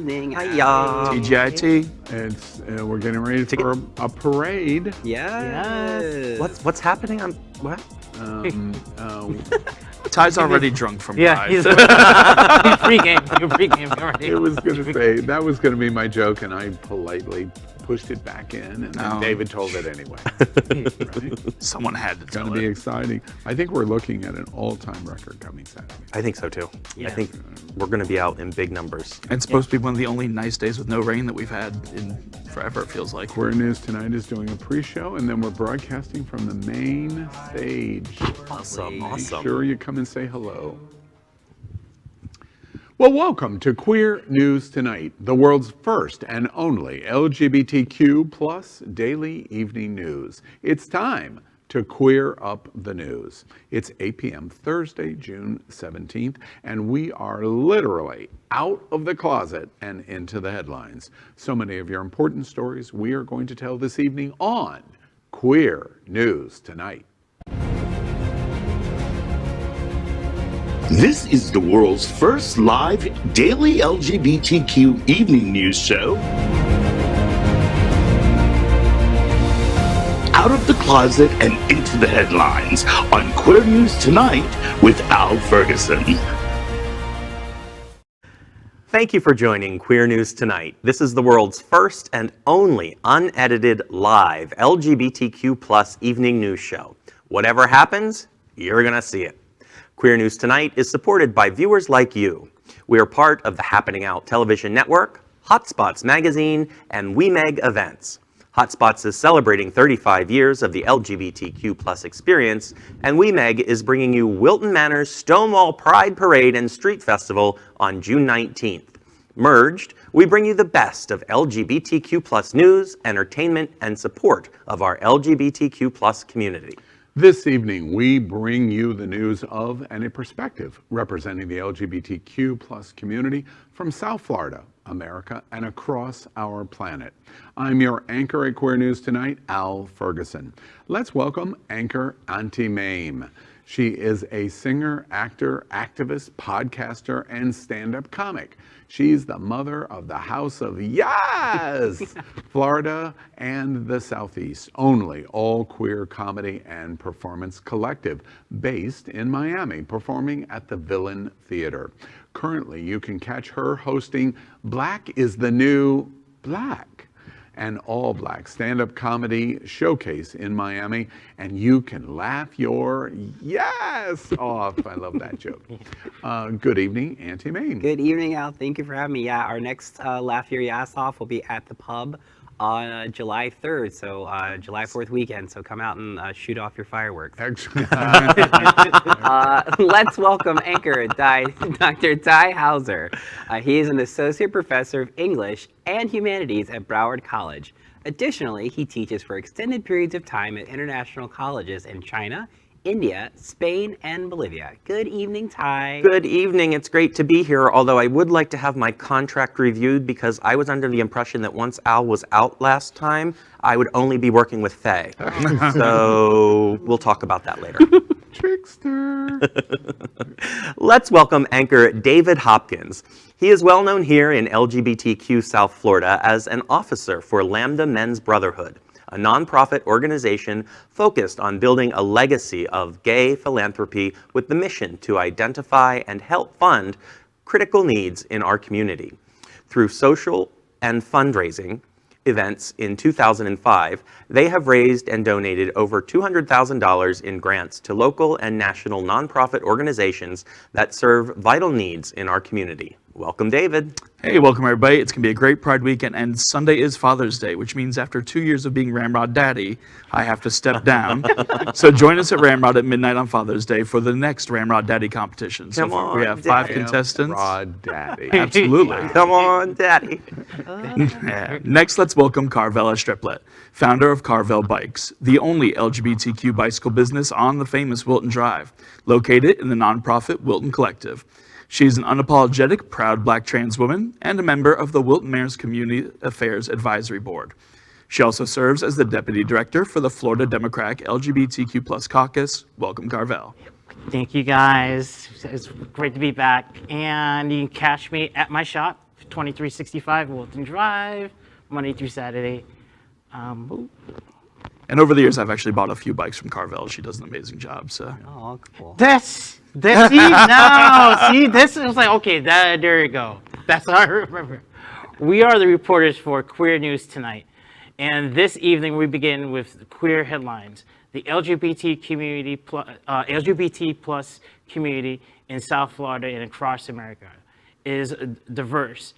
evening. Hiya. TGIT. We're getting ready for a parade. Yes. What's happening? What? Ty's already drunk from Pride. He's pre-game already. It was going to say, that was going to be my joke, and I politely pushed it back in, and then David told it anyway. Right? Someone had to It's tell going to be it. exciting. I think we're looking at an all-time record coming Saturday. I think so too. Yeah. I think we're going to be out in big numbers. And it's supposed to be one of the only nice days with no rain that we've had in forever, it feels like. Queer News Tonight is doing a pre-show, and then we're broadcasting from the main stage. Awesome. Make sure you come and say hello. Well, welcome to Queer News Tonight, the world's first and only LGBTQ plus daily evening news. It's time to queer up the news. It's 8 p.m. Thursday, June 17th, and we are literally out of the closet and into the headlines. So many of your important stories we are going to tell this evening on Queer News Tonight. This is the world's first live daily LGBTQ evening news show. Out of the closet and into the headlines on Queer News Tonight with Al Ferguson. Thank you for joining Queer News Tonight. This is the world's first and only unedited live LGBTQ plus evening news show. Whatever happens, you're gonna see it. Queer News Tonight is supported by viewers like you. We are part of the Happening Out television network, Hotspots magazine, and WeMeg events. Hotspots is celebrating 35 years of the LGBTQ plus experience, and WeMeg is bringing you Wilton Manor's Stonewall Pride Parade and Street Festival on June 19th. Merged, we bring you the best of LGBTQ plus news, entertainment, and support of our LGBTQ plus community. This evening, we bring you the news of and a perspective representing the LGBTQ plus community from South Florida, America, and across our planet. I'm your anchor at Queer News Tonight, Al Ferguson. Let's welcome anchor Auntie Mame. She is a singer, actor, activist, podcaster, and stand-up comic. She's the mother of the House of Yes! Florida and the Southeast, only all queer comedy and performance collective based in Miami, performing at the Villain Theater. Currently, you can catch her hosting Black is the New Black, an all-black stand-up comedy showcase in Miami, and you can laugh your yes off. I love that joke. Good evening, Auntie Mame. Good evening, Al. Thank you for having me. Yeah, our next Laugh Your Ass Off will be at the pub on July 3rd, so July 4th weekend. So come out and shoot off your fireworks. Excellent. Let's welcome anchor Dr. Ty Hauser. He is an associate professor of English and Humanities at Broward College. Additionally, he teaches for extended periods of time at international colleges in China, India, Spain, and Bolivia. Good evening, Ty. Good evening. It's great to be here, although I would like to have my contract reviewed because I was under the impression that once Al was out last time, I would only be working with Faye. So we'll talk about that later. Trickster. Let's welcome anchor David Hopkins. He is well known here in LGBTQ South Florida as an officer for Lambda Men's Brotherhood, a nonprofit organization focused on building a legacy of gay philanthropy with the mission to identify and help fund critical needs in our community. Through social and fundraising events in 2005, they have raised and donated over $200,000 in grants to local and national nonprofit organizations that serve vital needs in our community. Welcome, David. Hey, welcome everybody. It's going to be a great Pride weekend, and Sunday is Father's Day, which means after 2 years of being Ramrod Daddy, I have to step down. So join us at Ramrod at midnight on Father's Day for the next Ramrod Daddy competition. So Come on, we have 5 Daddy. contestants. Rod Daddy. Absolutely. Come on, Daddy. Yeah. Next, let's welcome Carvela Striplett, founder of Carvel Bikes, the only LGBTQ bicycle business on the famous Wilton Drive, located in the nonprofit Wilton Collective. She's an unapologetic, proud Black trans woman and a member of the Wilton Mayor's Community Affairs Advisory Board. She also serves as the Deputy Director for the Florida Democratic LGBTQ+ Caucus. Welcome, Carvel. Thank you, guys. It's great to be back. And you can catch me at my shop, 2365 Wilton Drive, Monday through Saturday. And over the years, I've actually bought a few bikes from Carvel. She does an amazing job. So Oh, cool. See, no, see, this is like, okay, there you go. That's how I remember. We are the reporters for Queer News Tonight. And this evening, we begin with queer headlines. The LGBT plus community in South Florida and across America is diverse.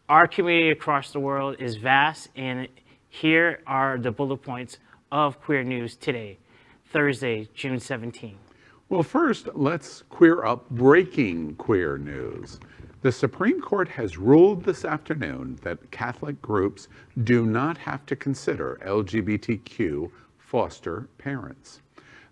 Our community across the world is vast, and here are the bullet points of Queer News today, Thursday, June 17. Well, first, let's queer up breaking queer news. The Supreme Court has ruled this afternoon that Catholic groups do not have to consider LGBTQ foster parents.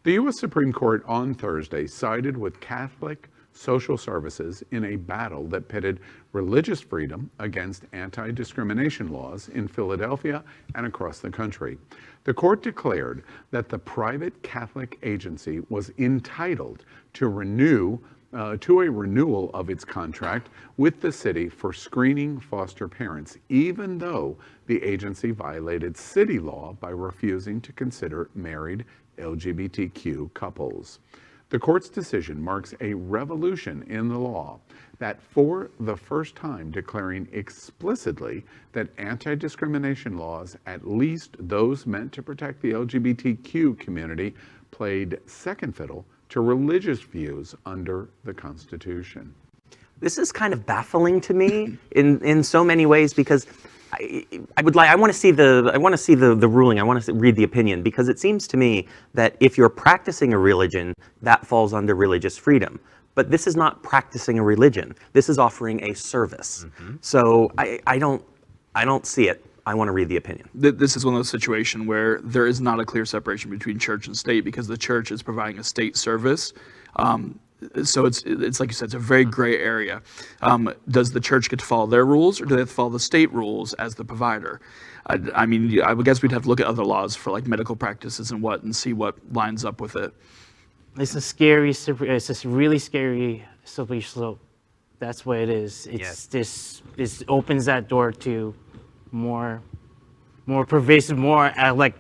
The U.S. Supreme Court on Thursday sided with Catholic social services in a battle that pitted religious freedom against anti-discrimination laws in Philadelphia and across the country. The court declared that the private Catholic agency was entitled to a renewal of its contract with the city for screening foster parents, even though the agency violated city law by refusing to consider married LGBTQ couples. The court's decision marks a revolution in the law that, for the first time, declaring explicitly that anti-discrimination laws, at least those meant to protect the LGBTQ community, played second fiddle to religious views under the Constitution. This is kind of baffling to me in so many ways, because I want to see the ruling. I want to read the opinion, because it seems to me that if you're practicing a religion, that falls under religious freedom. But this is not practicing a religion. This is offering a service. So I don't see it. I want to read the opinion. This is one of those situations where there is not a clear separation between church and state, because the church is providing a state service. So it's like you said, it's a very gray area. Does the church get to follow their rules, or do they have to follow the state rules as the provider? I mean, I would guess we'd have to look at other laws for like medical practices and see what lines up with it. It's a really scary slippery slope. That's what it is. This opens that door to more pervasive, more like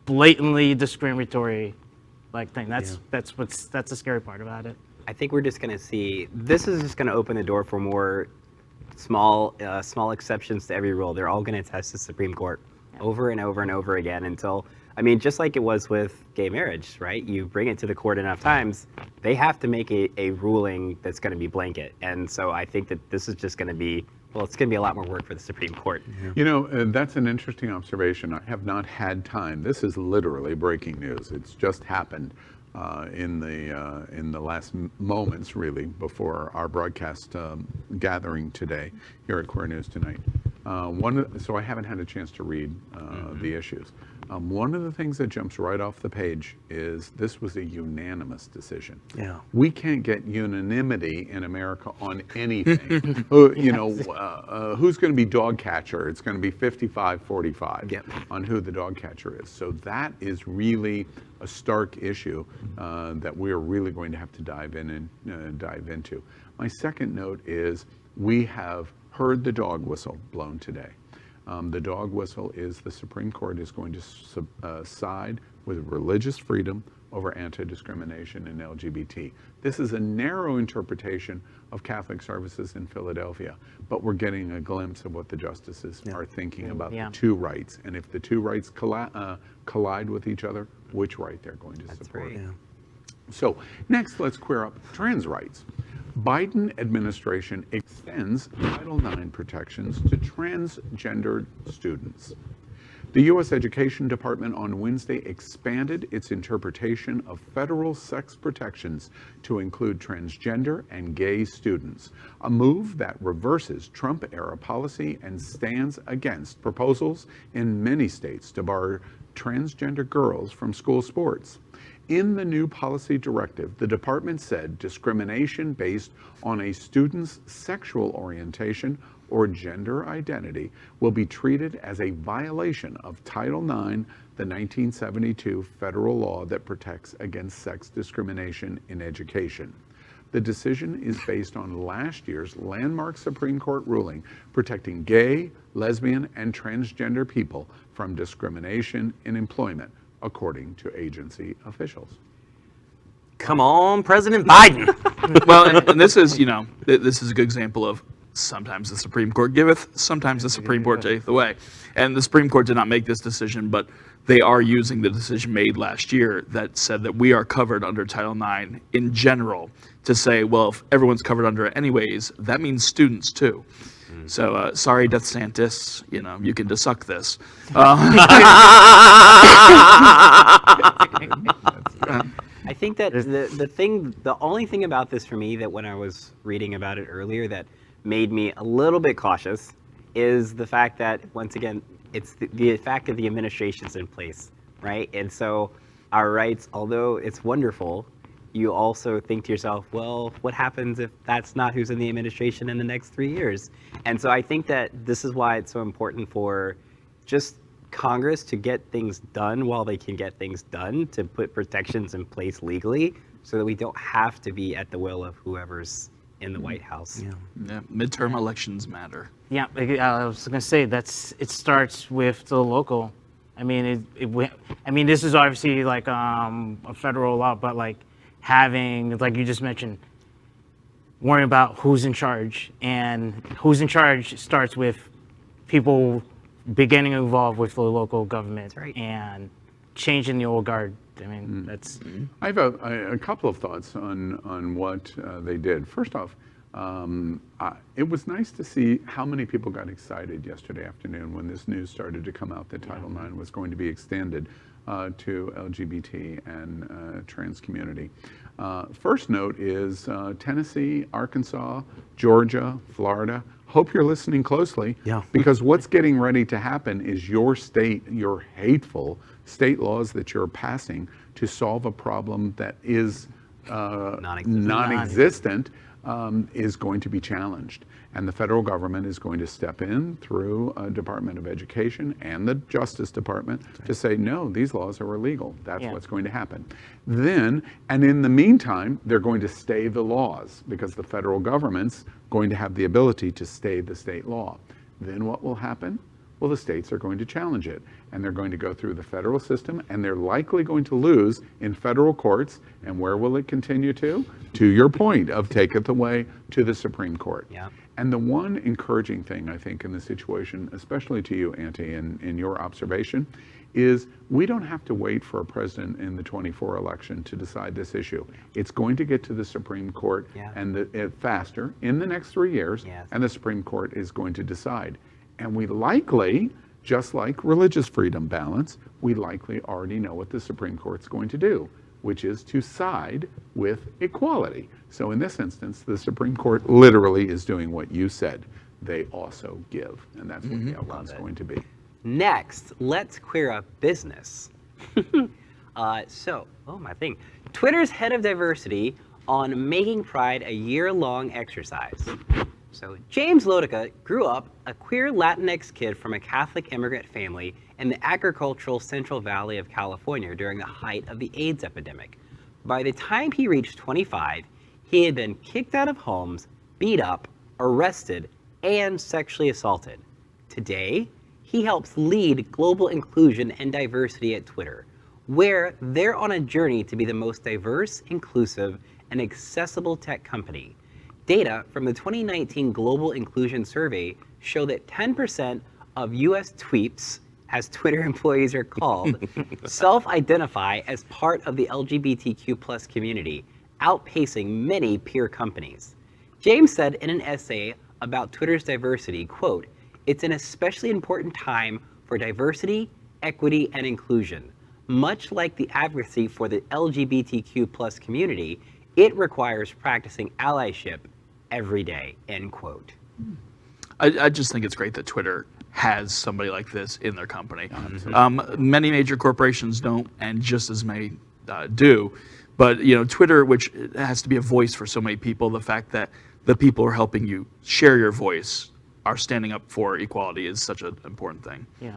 blatantly discriminatory like thing. That's the scary part about it. I think we're just going to see, this is just going to open the door for more small exceptions to every rule. They're all going to test the Supreme Court over and over and over again until, I mean, just like it was with gay marriage, right? You bring it to the court enough times, they have to make a ruling that's going to be blanket. And so I think that this is just going to be, well, it's going to be a lot more work for the Supreme Court. You know, that's an interesting observation. I have not had time. This is literally breaking news. It's just happened in the last moments, really, before our broadcast gathering today here at Queer News Tonight. So I haven't had a chance to read the issues. One of the things that jumps right off the page is this was a unanimous decision. Yeah. We can't get unanimity in America on anything. Who's going to be dog catcher? It's going to be 55-45 on who the dog catcher is. So that is really a stark issue that we are really going to have to dive into. My second note is we have heard the dog whistle blown today. The dog whistle is the Supreme Court is going to side with religious freedom over anti-discrimination in LGBT. This is a narrow interpretation of Catholic services in Philadelphia, but we're getting a glimpse of what the justices are thinking about the two rights. And if the two rights collide with each other, which right they're going to support. Right. So next, let's queer up trans rights. Biden administration extends Title IX protections to transgender students. The U.S. Education Department on Wednesday expanded its interpretation of federal sex protections to include transgender and gay students, a move that reverses Trump-era policy and stands against proposals in many states to bar transgender girls from school sports. In the new policy directive, the department said discrimination based on a student's sexual orientation or gender identity will be treated as a violation of Title IX, the 1972 federal law that protects against sex discrimination in education. The decision is based on last year's landmark Supreme Court ruling protecting gay, lesbian, and transgender people from discrimination in employment, according to agency officials. Come on, President Biden. Well, and this is, this is a good example of sometimes the Supreme Court giveth, sometimes the Supreme Court taketh away. And the Supreme Court did not make this decision, but they are using the decision made last year that said that we are covered under Title IX in general to say, well, if everyone's covered under it anyways, that means students too. So sorry, DeSantis, you can just suck this. I think that the only thing about this for me that when I was reading about it earlier that made me a little bit cautious is the fact that, once again, it's the fact that the administration's in place, right? And so our rights, although it's wonderful, you also think to yourself, well, what happens if that's not who's in the administration in the next 3 years? And so I think that this is why it's so important for just Congress to get things done while they can get things done, to put protections in place legally so that we don't have to be at the will of whoever's in the White House. Yeah, midterm elections matter. Yeah, I was gonna say it starts with the local. I mean, this is obviously like a federal law, but like having, like you just mentioned, worrying about who's in charge, and who's in charge starts with people beginning to involve with the local government, right, and changing the old guard. I mean, that's. I have a couple of thoughts on what they did. First off, it was nice to see how many people got excited yesterday afternoon when this news started to come out that Title IX was going to be extended to LGBT and trans community. First note is Tennessee, Arkansas, Georgia, Florida. Hope you're listening closely, because what's getting ready to happen is your state, your hateful state laws that you're passing to solve a problem that is non-existent is going to be challenged. And the federal government is going to step in through Department of Education and the Justice Department to say, no, these laws are illegal. That's what's going to happen. Then, and in the meantime, they're going to stay the laws because the federal government's going to have the ability to stay the state law. Then what will happen? Well, the states are going to challenge it, and they're going to go through the federal system, and they're likely going to lose in federal courts. And where will it continue to? To your point of taketh away to the Supreme Court. Yeah. And the one encouraging thing, I think, in this situation, especially to you, Auntie, in your observation, is we don't have to wait for a president in the 24 election to decide this issue. It's going to get to the Supreme Court and faster in the next 3 years, and the Supreme Court is going to decide. And we likely, just like religious freedom balance, we likely already know what the Supreme Court's going to do, which is to side with equality. So in this instance, the Supreme Court literally is doing what you said. They also give, and that's what the outcome's going to be. Next, let's queer up business. Twitter's head of diversity on making Pride a year-long exercise. So James Lodica grew up a queer Latinx kid from a Catholic immigrant family in the agricultural Central Valley of California during the height of the AIDS epidemic. By the time he reached 25, he had been kicked out of homes, beat up, arrested, and sexually assaulted. Today, he helps lead global inclusion and diversity at Twitter, where they're on a journey to be the most diverse, inclusive, and accessible tech company. Data from the 2019 Global Inclusion Survey show that 10% of US tweeps, as Twitter employees are called, self-identify as part of the LGBTQ+ community, outpacing many peer companies. James said in an essay about Twitter's diversity, quote, "It's an especially important time for diversity, equity, and inclusion. Much like the advocacy for the LGBTQ+ community, it requires practicing allyship every day," end quote. I just think it's great that Twitter has somebody like this in their company. Many major corporations don't, and just as many do. But Twitter, which has to be a voice for so many people, the fact that the people who are helping you share your voice are standing up for equality is such an important thing. Yeah.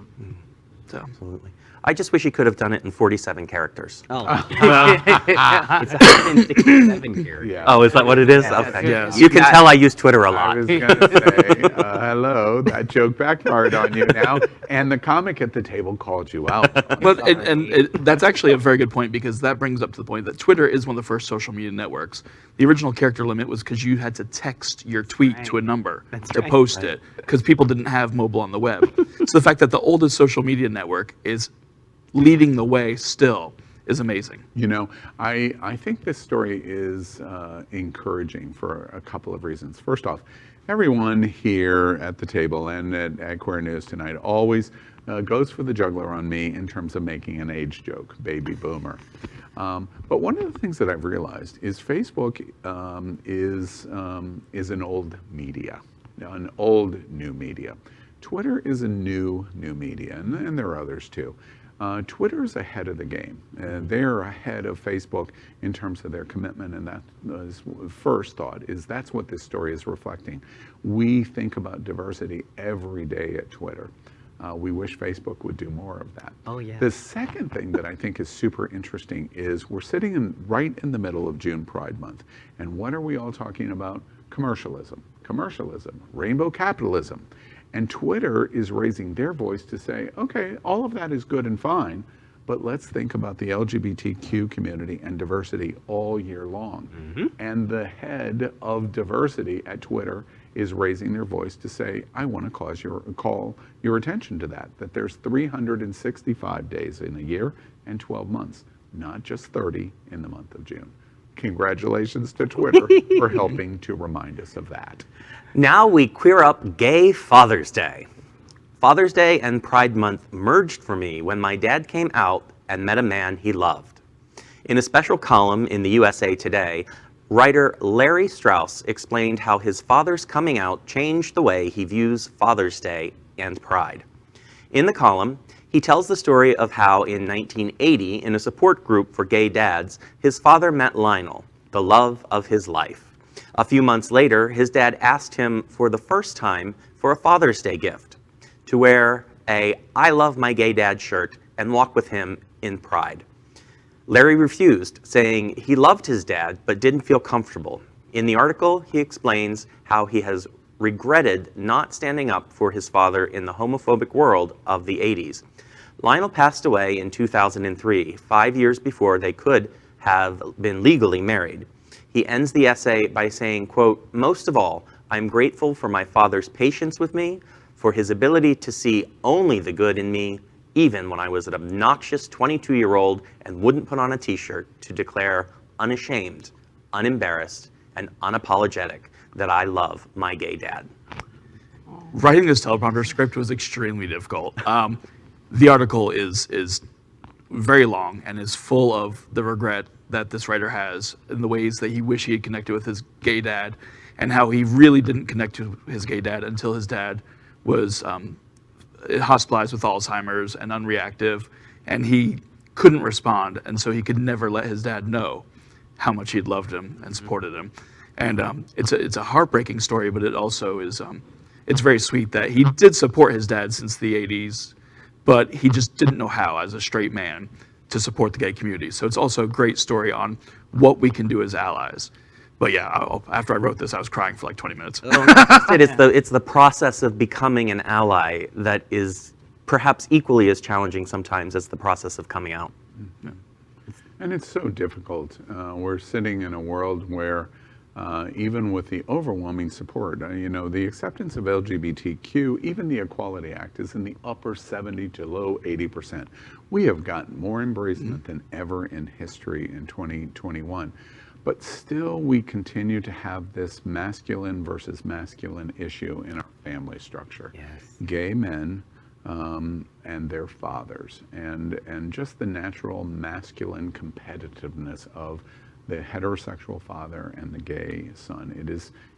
So. Absolutely. I just wish he could have done it in 47 characters. Oh, it's 167 here. Yeah. Oh, is that what it is? Yeah, Okay. yes. You can Yeah. tell I use Twitter a I lot. was going to say, hello, that joke backfired on you now, and the comic at the table called you out. But that's actually a very good point, because that brings up to the point that Twitter is one of the first social media networks. The original character limit was because you had to text your tweet to a number to right. post it, because people didn't have mobile on the web. So the fact that the oldest social media network is leading the way still is amazing. You know, I think this story is encouraging for a couple of reasons. First off, everyone here at the table and at Queer News Tonight always goes for the juggler on me in terms of making an age joke, baby boomer. But one of the things that I've realized is Facebook is an old media, an old new media. Twitter is a new media, and there are others too. Twitter is ahead of the game. They're ahead of Facebook in terms of their commitment, and that was first thought is that's what this story is reflecting. We think about diversity every day at Twitter. We wish Facebook would do more of that. Oh, yeah. The second thing that I think is super interesting is we're sitting right in the middle of June Pride Month, and what are we all talking about? Commercialism, rainbow capitalism. And Twitter is raising their voice to say, okay, all of that is good and fine, but let's think about the LGBTQ community and diversity all year long. And the head of diversity at Twitter is raising their voice to say, I want to call your attention to that there's 365 days in a year and 12 months, not just 30 in the month of June. Congratulations to Twitter for helping to remind us of that. Now we queer up Gay Father's Day. Father's Day and Pride Month merged for me when my dad came out and met a man he loved. In a special column in the USA Today, writer Larry Strauss explained how his father's coming out changed the way he views Father's Day and Pride. In the column, he tells the story of how in 1980, in a support group for gay dads, his father met Lionel, the love of his life. A few months later, his dad asked him for the first time for a Father's Day gift, to wear a I love my gay dad shirt and walk with him in Pride. Larry refused, saying he loved his dad but didn't feel comfortable. In the article, he explains how he has regretted not standing up for his father in the homophobic world of the 80s. Lionel passed away in 2003, 5 years before they could have been legally married. He ends the essay by saying, quote, most of all, I'm grateful for my father's patience with me, for his ability to see only the good in me, even when I was an obnoxious 22-year-old and wouldn't put on a t-shirt to declare unashamed, unembarrassed, and unapologetic that I love my gay dad. Writing this teleprompter script was extremely difficult. The article is very long and is full of the regret that this writer has in the ways that he wished he had connected with his gay dad, and how he really didn't connect to his gay dad until his dad was hospitalized with Alzheimer's and unreactive, and he couldn't respond, and so he could never let his dad know how much he'd loved him and supported him. And it's a heartbreaking story, but it also is it's very sweet that he did support his dad since the 80s, but he just didn't know how as a straight man to support the gay community. So it's also a great story on what we can do as allies. But yeah, after I wrote this, I was crying for like 20 minutes. It's the process of becoming an ally that is perhaps equally as challenging sometimes as the process of coming out. Yeah. And it's so difficult. We're sitting in a world where even with the overwhelming support, the acceptance of LGBTQ, even the Equality Act is in the upper 70 to low 80%. We have gotten more embracement than ever in history in 2021. But still, we continue to have this masculine versus masculine issue in our family structure. Yes. Gay men and their fathers, and just the natural masculine competitiveness of the heterosexual father and the gay son.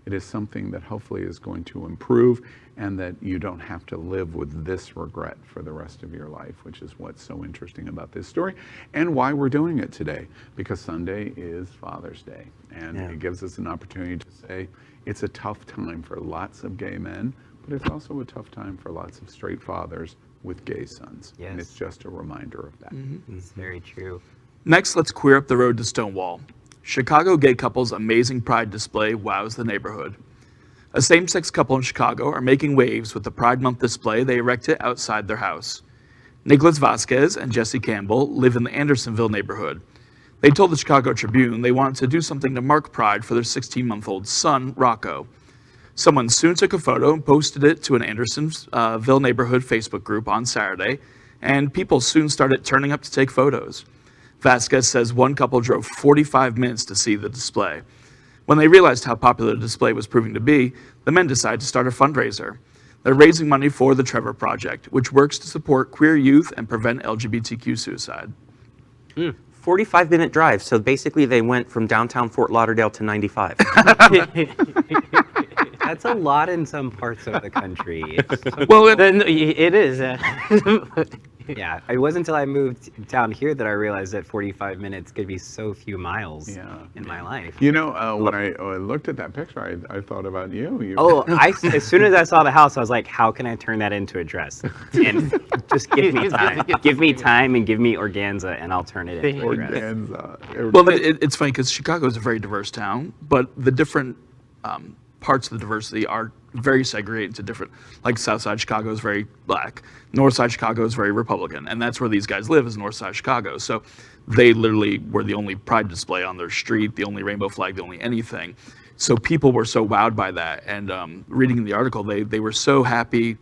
It is something that hopefully is going to improve, and that you don't have to live with this regret for the rest of your life, which is what's so interesting about this story and why we're doing it today, because Sunday is Father's Day, and it gives us an opportunity to say it's a tough time for lots of gay men, but it's also a tough time for lots of straight fathers with gay sons. Yes. And it's just a reminder of that. It's very true. Next, let's queer up the road to Stonewall. Chicago gay couple's amazing pride display wows the neighborhood. A same-sex couple in Chicago are making waves with the Pride Month display they erected outside their house. Nicholas Vasquez and Jesse Campbell live in the Andersonville neighborhood. They told the Chicago Tribune they wanted to do something to mark Pride for their 16-month-old son, Rocco. Someone soon took a photo and posted it to an Andersonville neighborhood Facebook group on Saturday, and people soon started turning up to take photos. Vasquez says one couple drove 45 minutes to see the display. When they realized how popular the display was proving to be, the men decided to start a fundraiser. They're raising money for the Trevor Project, which works to support queer youth and prevent LGBTQ suicide. 45-minute drive. So basically, they went from downtown Fort Lauderdale to 95. That's a lot in some parts of the country. Well, Then it is. Yeah, it wasn't until I moved down here that I realized that 45 minutes could be so few miles in my life. You know, when I looked at that picture, I thought about you. Oh, as soon as I saw the house, I was like, how can I turn that into a dress? And just give me time. Give me time and give me organza, and I'll turn it into a dress. Organza. well, it's funny because Chicago is a very diverse town, but the different parts of the diversity are very segregated into different, like South Side Chicago is very black, North Side Chicago is very Republican, and that's where these guys live, is North Side Chicago. So they literally were the only pride display on their street, the only rainbow flag, the only anything. So people were so wowed by that, and reading the article, they were so happy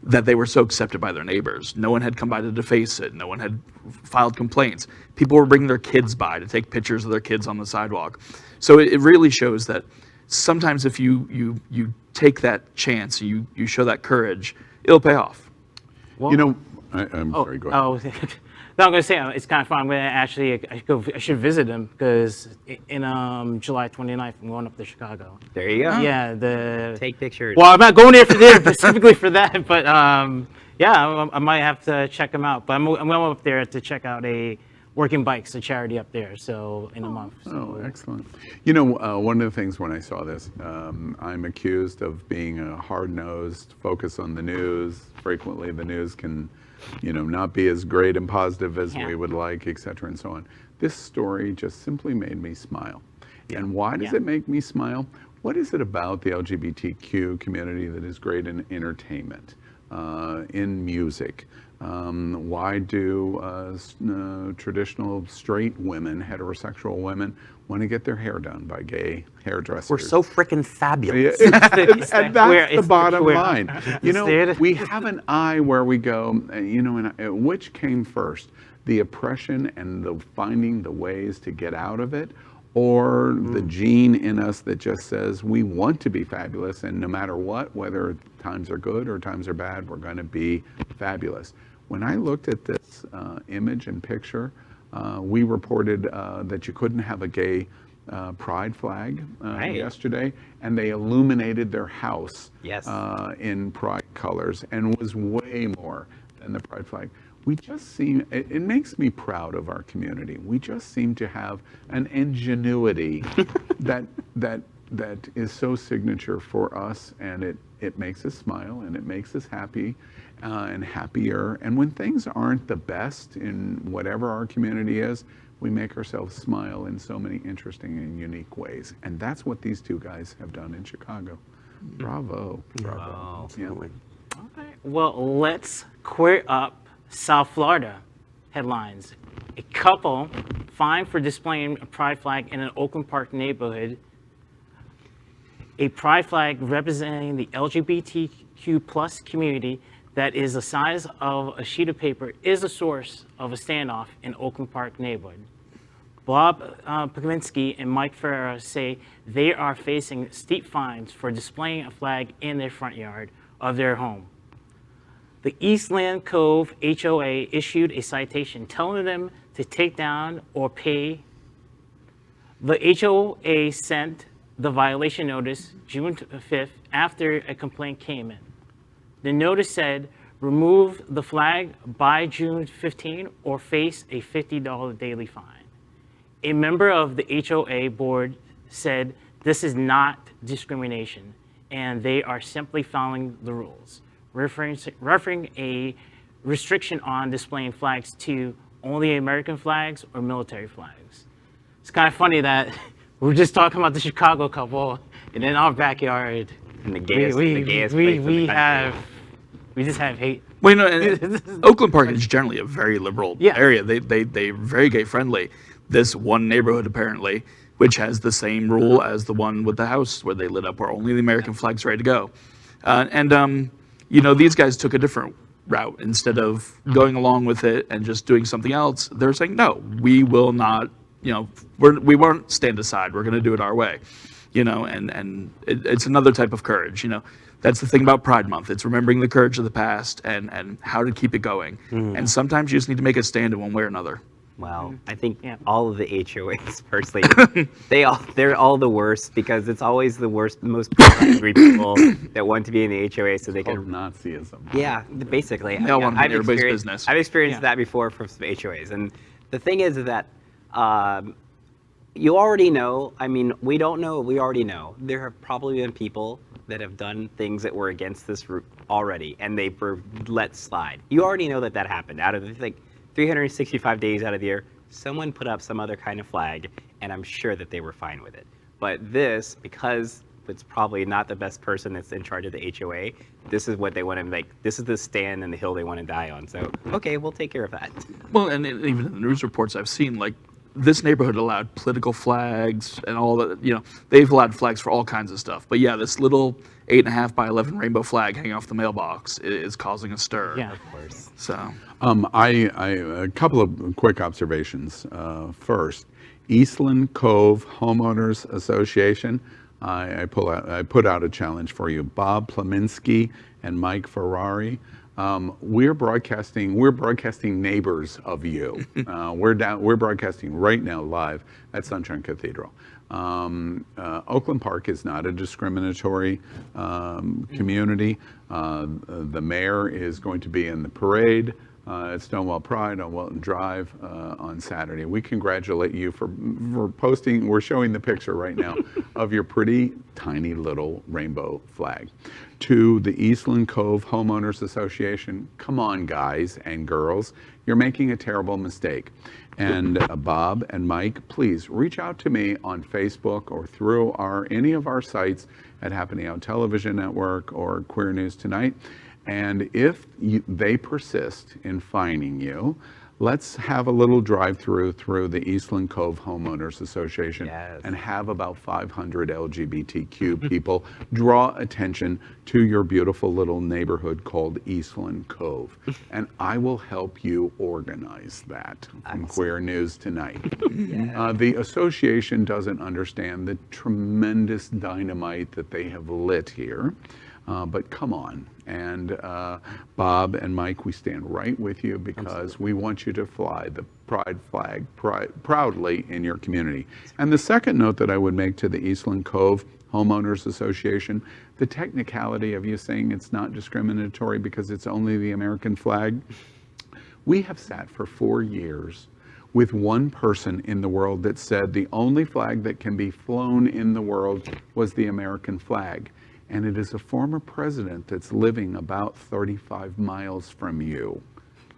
that they were so accepted by their neighbors. No one had come by to deface it. No one had filed complaints. People were bringing their kids by to take pictures of their kids on the sidewalk. So it really shows that sometimes if you take that chance, you show that courage, it'll pay off. You know, I'm sorry, go ahead. Oh, no, I'm going to say it's kind of fun. I'm going to actually, I should visit him because in July 29th, I'm going up to Chicago. There you go. Yeah, Take pictures. well, I'm not going there specifically for that, but yeah, I might have to check him out. But I'm going up there to check out a Working Bikes, a charity up there, so in a month. So. Oh, excellent. You know, one of the things when I saw this, I'm accused of being a hard-nosed, focus on the news. Frequently, the news can, you know, not be as great and positive as we would like, et cetera, and so on. This story just simply made me smile. And why does it make me smile? What is it about the LGBTQ community that is great in entertainment, in music? Why do traditional straight women, heterosexual women, want to get their hair done by gay hairdressers? We're so freaking fabulous. And that's the bottom Where- line. You know, we have an eye where we go, you know, and which came first? The oppression and the finding the ways to get out of it, or the gene in us that just says we want to be fabulous, and no matter what, whether times are good or times are bad, we're going to be fabulous. When I looked at this image and picture, we reported that you couldn't have a gay pride flag yesterday, and they illuminated their house in pride colors, and was way more than the pride flag. We just seem, it makes me proud of our community. We just seem to have an ingenuity that is so signature for us, and it makes us smile, and it makes us happy and happier. And when things aren't the best in whatever our community is, we make ourselves smile in so many interesting and unique ways. And that's what these two guys have done in Chicago. Bravo. Bravo. Yeah. Well, let's queer up South Florida headlines. A couple fined for displaying a pride flag in an Oakland Park neighborhood. A pride flag representing the LGBTQ plus community that is the size of a sheet of paper is a source of a standoff in Oakland Park neighborhood. Bob Pagminski and Mike Ferreira say they are facing steep fines for displaying a flag in their front yard of their home. The Eastland Cove HOA issued a citation telling them to take down or pay. The HOA sent the violation notice June 5th after a complaint came in. The notice said, remove the flag by June 15 or face a $50 daily fine. A member of the HOA board said this is not discrimination and they are simply following the rules, referring a restriction on displaying flags to only American flags or military flags. It's kind of funny that we're just talking about the Chicago couple, and in our backyard, And the gayest place in the country. we just have hate. Well, and Oakland Park is generally a very liberal Yeah. area. They're very gay friendly. This one neighborhood apparently, which has the same rule as the one with the house where they lit up, where only the American flag's ready to go. These guys took a different route. Instead of going along with it and just doing something else, they're saying, no, we will not, we won't stand aside. We're going to do it our way. It's another type of courage. That's the thing about Pride Month. It's remembering the courage of the past and how to keep it going. And sometimes you just need to make a stand in one way or another. Well, I think all of the HOAs, personally, they're all the worst, because it's always the worst, most angry people that want to be in the HOA so they can. Nazism. Yeah, basically. They all want to be in everybody's experienced- business. I've experienced that before from some HOAs, and the thing is that you already know. I mean, we don't know. We already know there have probably been people that have done things that were against this route already, and they were let slide. You already know that happened. Out of 365 days out of the year, someone put up some other kind of flag, and I'm sure that they were fine with it. But this, because it's probably not the best person that's in charge of the HOA, this is what they want to this is the stand and the hill they want to die on. So, okay, we'll take care of that. Well, and even in the news reports I've seen, this neighborhood allowed political flags and all that. They've allowed flags for all kinds of stuff. But yeah, this little 8.5 by 11 rainbow flag hanging off the mailbox is causing a stir. Yeah, Of course. So. A couple of quick observations. First, Eastland Cove Homeowners Association. I put out a challenge for you. Bob Pleminski and Mike Ferrari. We're broadcasting neighbors of you. We're broadcasting right now live at Sunshine Cathedral. Oakland Park is not a discriminatory community. The mayor is going to be in the parade at Stonewall Pride on Wilton Drive on Saturday. We congratulate you for posting. We're showing the picture right now of your pretty tiny little rainbow flag. To the Eastland Cove Homeowners Association, come on, guys and girls, you're making a terrible mistake. And Bob and Mike, please reach out to me on Facebook or through any of our sites at Happening Out Television Network or Queer News Tonight. And if they persist in fining you, let's have a little drive-through through the Eastland Cove Homeowners Association and have about 500 LGBTQ people draw attention to your beautiful little neighborhood called Eastland Cove. And I will help you organize that from Queer News Tonight. The association doesn't understand the tremendous dynamite that they have lit here. But come on. And Bob and Mike, we stand right with you because we want you to fly the pride flag proudly in your community. And the second note that I would make to the Eastland Cove Homeowners Association, the technicality of you saying it's not discriminatory because it's only the American flag. We have sat for 4 years with one person in the world that said the only flag that can be flown in the world was the American flag. And it is a former president that's living about 35 miles from you.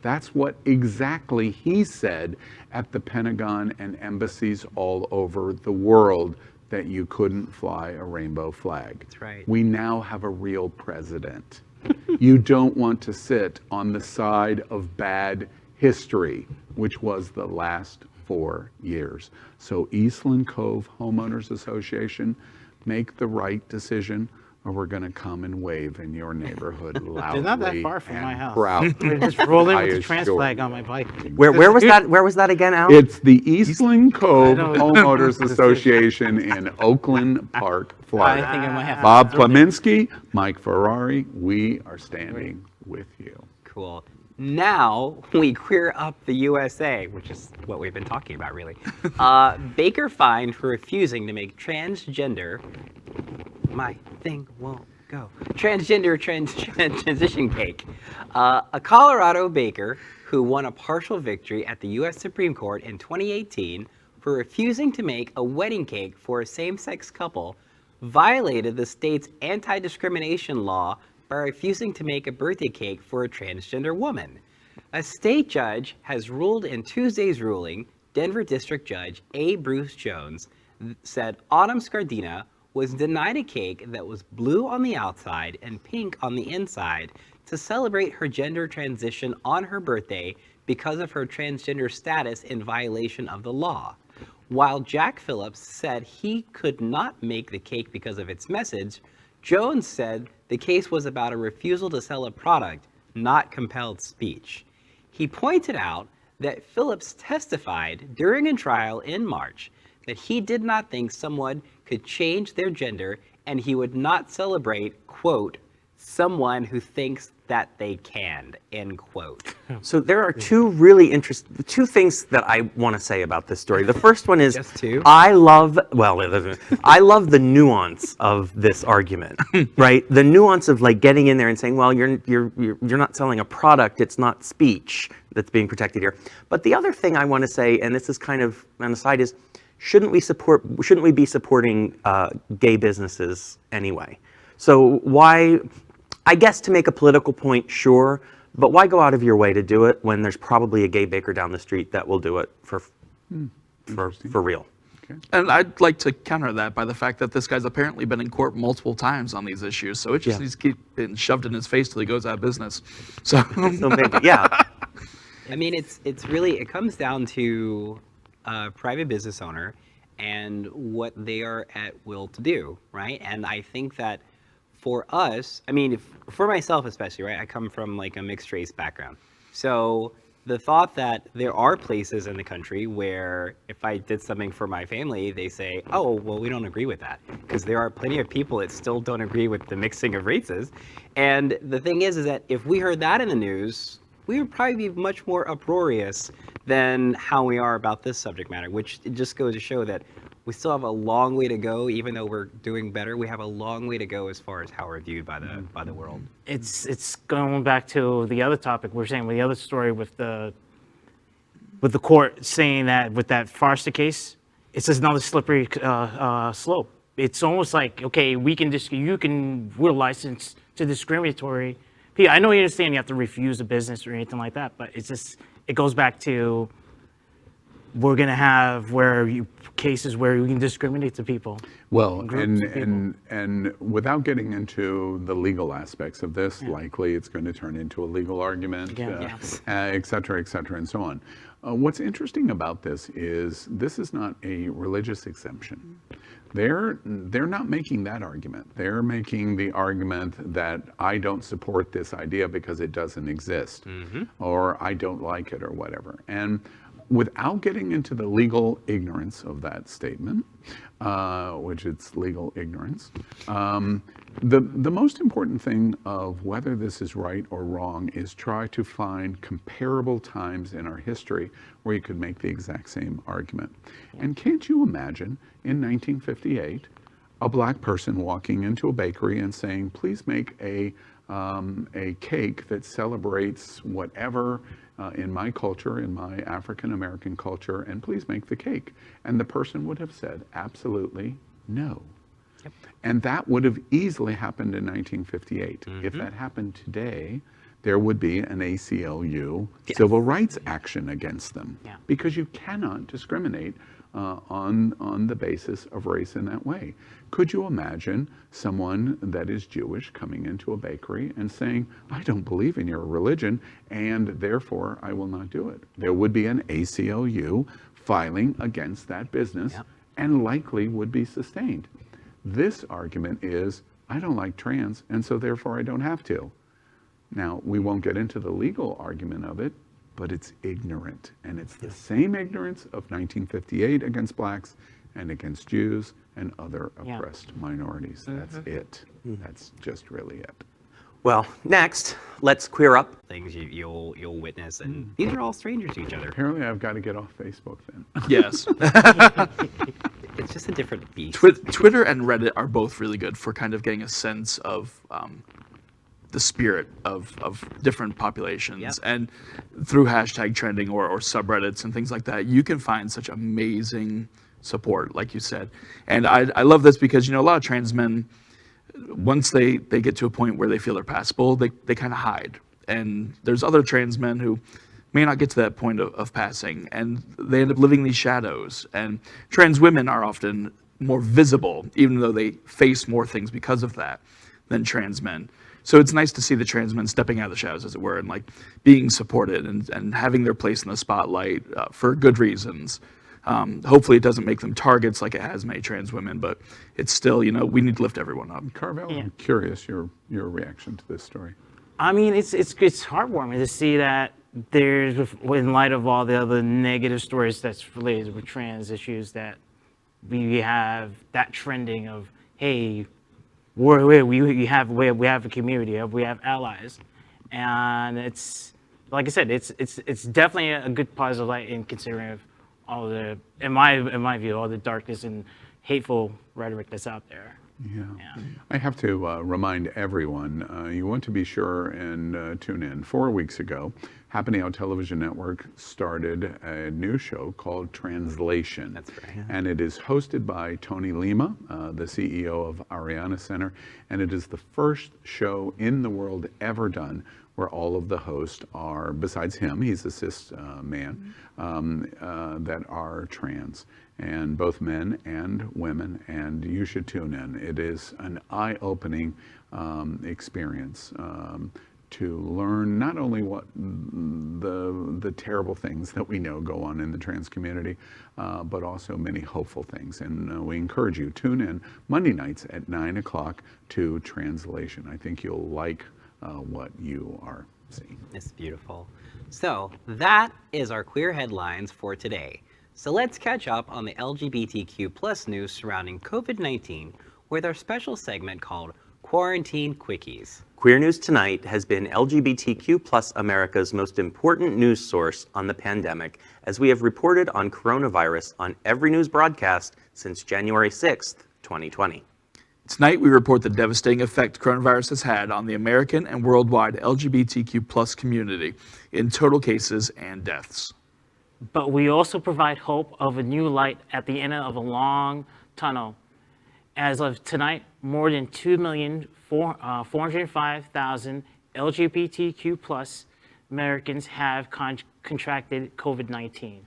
That's what exactly he said at the Pentagon and embassies all over the world, that you couldn't fly a rainbow flag. That's right. We now have a real president. You don't want to sit on the side of bad history, which was the last 4 years. So Eastland Cove Homeowners Association, make the right decision, or we're going to come and wave in your neighborhood loudly. They're not that far from my house. Proudly. We're just rolling with I the trans assure flag you. on my bike. Where was that again, Al? It's the Eastland Cove I know. Homeowners Association in Oakland Park, I Florida. think I might have to Bob throw them. Pleminski, Mike Ferrari, we are standing with you. Cool. Now we queer up the USA, which is what we've been talking about, really. Baker fined for refusing to make transgender, my thing won't go, transgender transition cake. A Colorado baker who won a partial victory at the U.S. Supreme Court in 2018 for refusing to make a wedding cake for a same-sex couple violated the state's anti-discrimination law by refusing to make a birthday cake for a transgender woman. A state judge has ruled in Tuesday's ruling. Denver District Judge A. Bruce Jones said Autumn Scardina was denied a cake that was blue on the outside and pink on the inside to celebrate her gender transition on her birthday because of her transgender status in violation of the law. While Jack Phillips said he could not make the cake because of its message, Jones said the case was about a refusal to sell a product, not compelled speech. He pointed out that Phillips testified during a trial in March that he did not think someone could change their gender and he would not celebrate, quote, someone who thinks that they can, end quote. So there are two really two things that I want to say about this story. The first one is Just two? I love the nuance of this argument, right? The nuance of like getting in there and saying, well, you're not selling a product, it's not speech that's being protected here. But the other thing I want to say, and this is kind of an aside, is shouldn't we be supporting gay businesses anyway? So why, I guess to make a political point, sure, but why go out of your way to do it when there's probably a gay baker down the street that will do it for real? Okay. And I'd like to counter that by the fact that this guy's apparently been in court multiple times on these issues, so it just needs to keep being shoved in his face till he goes out of business. So, So maybe, yeah. I mean, it's really, it comes down to a private business owner and what they are at will to do, right? And I think that for us, I mean, for myself especially, right? I come from like a mixed race background. So the thought that there are places in the country where if I did something for my family, they say, oh, well, we don't agree with that. Because there are plenty of people that still don't agree with the mixing of races. And the thing is that if we heard that in the news, we would probably be much more uproarious than how we are about this subject matter, which it just goes to show that we still have a long way to go. Even though we're doing better, we have a long way to go as far as how we're viewed by the world. It's going back to the other topic we were saying with the other story with the court saying that with that Forrester case, it's just another slippery slope. It's almost like, okay, we're licensed to discriminatory. I know you understand you have to refuse a business or anything like that, but it goes back to we're going to have cases where we can discriminate to people. Well, and without getting into the legal aspects of this, likely it's going to turn into a legal argument, et cetera, and so on. What's interesting about this is not a religious exemption. They're not making that argument. They're making the argument that I don't support this idea because it doesn't exist, or I don't like it, or whatever. And without getting into the legal ignorance of that statement, which it's legal ignorance, the most important thing of whether this is right or wrong is try to find comparable times in our history where you could make the exact same argument. And can't you imagine in 1958 a black person walking into a bakery and saying, please make a cake that celebrates whatever in my culture, in my African American culture, and please make the cake. And the person would have said, absolutely no. Yep. And that would have easily happened in 1958. If that happened today, there would be an ACLU civil rights action against them, because you cannot discriminate on the basis of race in that way. Could you imagine someone that is Jewish coming into a bakery and saying, I don't believe in your religion and therefore I will not do it? There would be an ACLU filing against that business and likely would be sustained. This argument is, I don't like trans and so therefore I don't have to. Now, we won't get into the legal argument of it, but it's ignorant. And it's the same ignorance of 1958 against blacks and against Jews and other oppressed minorities. That's it. That's just really it. Well, next, let's queer up. Things you'll witness, and these are all strangers to each other. Apparently, I've got to get off Facebook then. yes. It's just a different beast. Twitter and Reddit are both really good for kind of getting a sense of the spirit of different populations. And through hashtag trending or subreddits and things like that, you can find such amazing support, like you said. And I love this because, a lot of trans men, once they get to a point where they feel they're passable, they kind of hide. And there's other trans men who may not get to that point of passing, and they end up living these shadows. And trans women are often more visible, even though they face more things because of that than trans men. So it's nice to see the trans men stepping out of the shadows, as it were, and like being supported and having their place in the spotlight for good reasons. Hopefully it doesn't make them targets like it has made trans women, but it's still, we need to lift everyone up. Carvel, I'm curious your reaction to this story. I mean, it's heartwarming to see that there's, in light of all the other negative stories that's related with trans issues, that we have that trending of, hey, we have a community, we have allies, and it's like I said, it's definitely a good positive light in considering of all the, in my view, all the darkness and hateful rhetoric that's out there. Yeah. I have to remind everyone, you want to be sure and tune in. 4 weeks ago, Happening Out Television Network started a new show called Translation. That's right. Yeah. And it is hosted by Tony Lima, the CEO of Ariana Center, and it is the first show in the world ever done where all of the hosts are, besides him, he's a cis man, that are trans, and both men and women, and you should tune in. It is an eye-opening experience to learn not only what the terrible things that we know go on in the trans community, but also many hopeful things. And we encourage you, tune in Monday nights at 9 o'clock to Translation. I think you'll like what you are seeing. It's beautiful. So that is our queer headlines for today. So let's catch up on the LGBTQ plus news surrounding COVID-19 with our special segment called Quarantine Quickies. Queer News Tonight has been LGBTQ plus America's most important news source on the pandemic, as we have reported on coronavirus on every news broadcast since January 6th, 2020. Tonight, we report the devastating effect coronavirus has had on the American and worldwide LGBTQ plus community in total cases and deaths. But we also provide hope of a new light at the end of a long tunnel. As of tonight, more than 2,405,000 LGBTQ plus Americans have contracted COVID-19.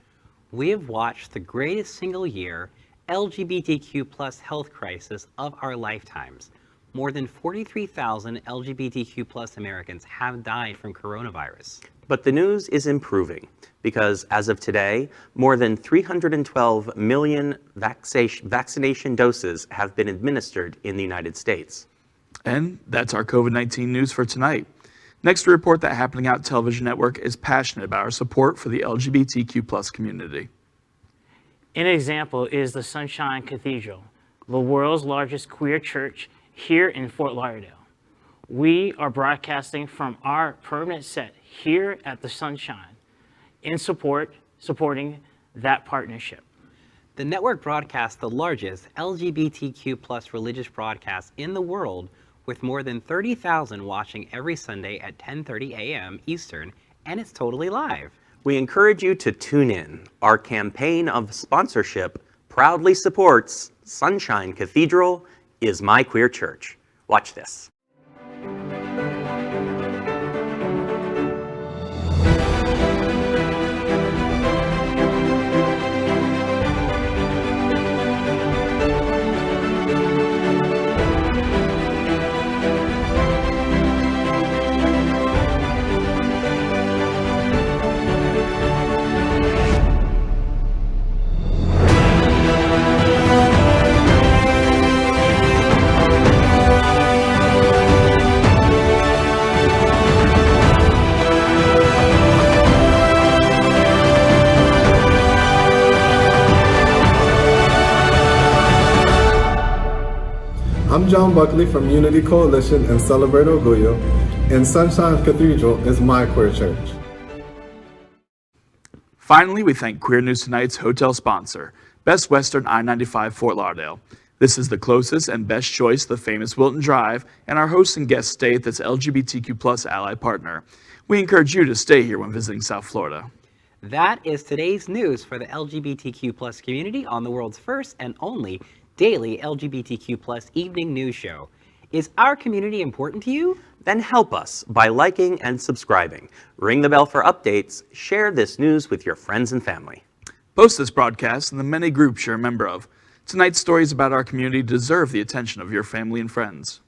We have watched the greatest single year LGBTQ plus health crisis of our lifetimes. More than 43,000 LGBTQ plus Americans have died from coronavirus. But the news is improving because as of today, more than 312 million vaccination doses have been administered in the United States. And that's our COVID-19 news for tonight. Next, we report that Happening Out Television Network is passionate about our support for the LGBTQ plus community. An example is the Sunshine Cathedral, the world's largest queer church here in Fort Lauderdale. We are broadcasting from our permanent set here at the Sunshine in supporting that partnership. The network broadcasts the largest LGBTQ plus religious broadcast in the world, with more than 30,000 watching every Sunday at 10:30 a.m. Eastern, and it's totally live. We encourage you to tune in. Our campaign of sponsorship proudly supports Sunshine Cathedral is my queer church. Watch this. I'm John Buckley from Unity Coalition and Celebrate Orgullo, and Sunshine Cathedral is my queer church. Finally, we thank Queer News Tonight's hotel sponsor, Best Western I-95 Fort Lauderdale. This is the closest and best choice to the famous Wilton Drive, and our host and guest stay at this LGBTQ plus ally partner. We encourage you to stay here when visiting South Florida. That is today's news for the LGBTQ plus community on the world's first and only daily LGBTQ plus evening news show. Is our community important to you? Then help us by liking and subscribing. Ring the bell for updates. Share this news with your friends and family. Post this broadcast in the many groups you're a member of. Tonight's stories about our community deserve the attention of your family and friends.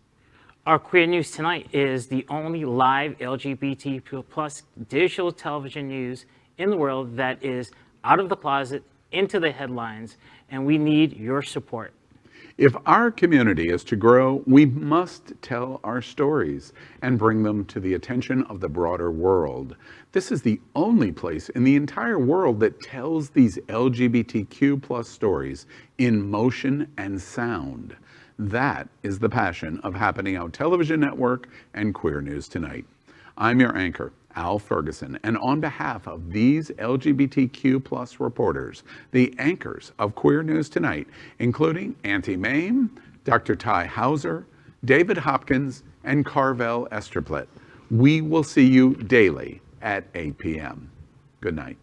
Our Queer News Tonight is the only live LGBT plus digital television news in the world that is out of the closet, into the headlines, and we need your support. If our community is to grow, we must tell our stories and bring them to the attention of the broader world. This is the only place in the entire world that tells these LGBTQ plus stories in motion and sound. That is the passion of Happening Out Television Network and Queer News Tonight. I'm your anchor, Al Ferguson, and on behalf of these LGBTQ plus reporters, the anchors of Queer News Tonight, including Auntie Mame, Dr. Ty Hauser, David Hopkins, and Carvel Esterplett, we will see you daily at 8 p.m. Good night.